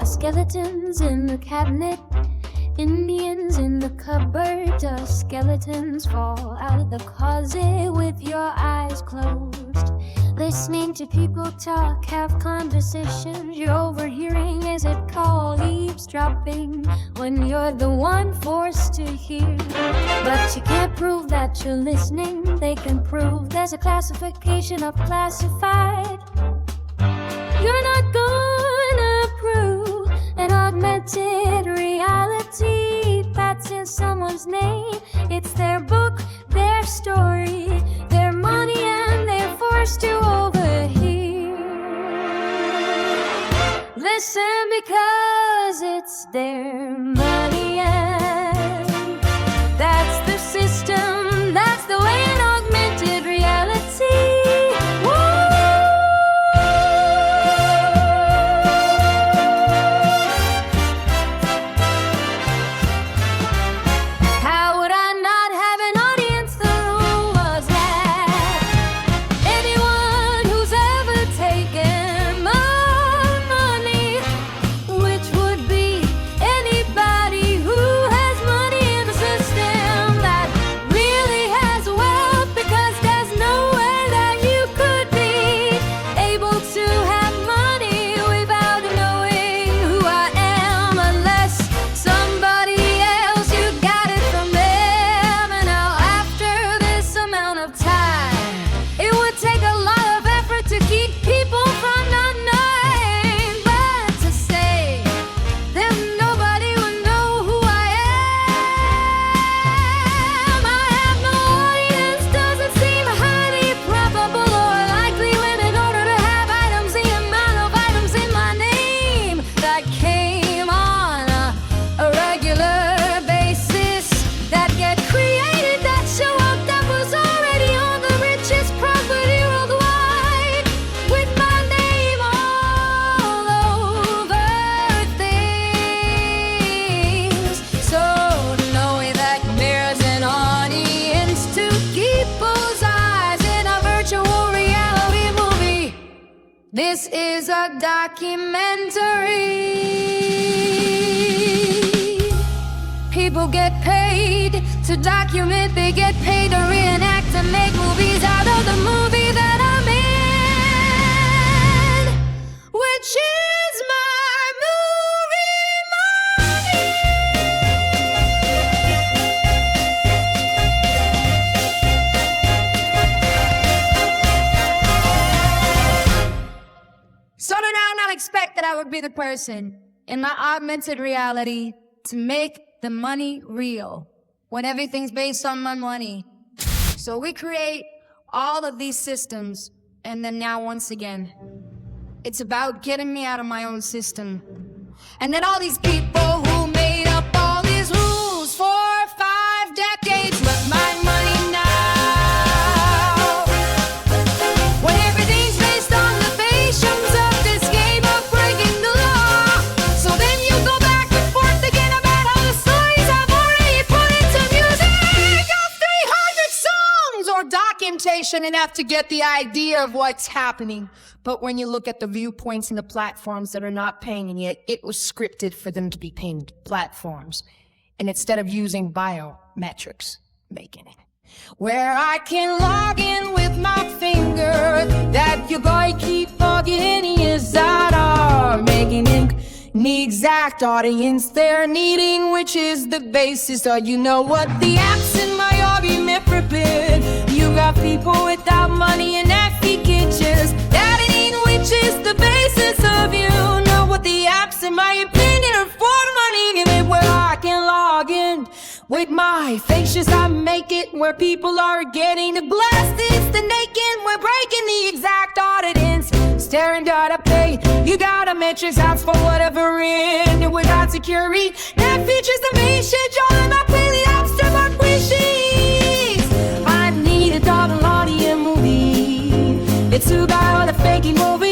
Skeletons in the cabinet, Indians in the cupboard. Just skeletons fall out of the closet with your eyes closed. Listening to people talk, have conversations. You're overhearing, is it called eavesdropping? When you're the one forced to hear. But you can't prove that you're listening. They can prove there's a classification of classified. You're not gonna prove an augmented reality that's in someone's name. It's their book, their story, their money, and they're forced to overhear. Listen because it's their money, and that's the system, that's the way an augmented reality. This is a documentary. People get paid to document, they get paid to reenact and make movies out of the movie that I'm in, which is my movie money. So do now not expect that I would be the person in my augmented reality to make the money real when everything's based on my money. So we create all of these systems, and then now once again, it's about getting me out of my own system. And then all these people who made up all these rules for 5 decades with my money now. When everything's based on the patience of this game of breaking the law. So then you go back and forth again about how the stories I've already put into music of 300 songs or documentation enough to get the idea of what's happening. But when you look at the viewpoints and the platforms that are not paying it, it was scripted for them to be paying platforms. And instead of using biometrics, making it. Where I can log in with my finger, that your guy keep logging is that are making it the exact audience they're needing, which is the basis. So you know what the apps in my argument forbid. You got people without money and happy kitchens. That which is the basis of you. Know what the apps in my opinion are for money. Give it where I can log in with my faces. I make it where people are getting the blast. It's the naked. We're breaking the exact audience. Staring data pay. You got a metrics outs for whatever in without security. That features the message all in my play the apps to my wishes. I need a double audio movie. It's about a faking movie.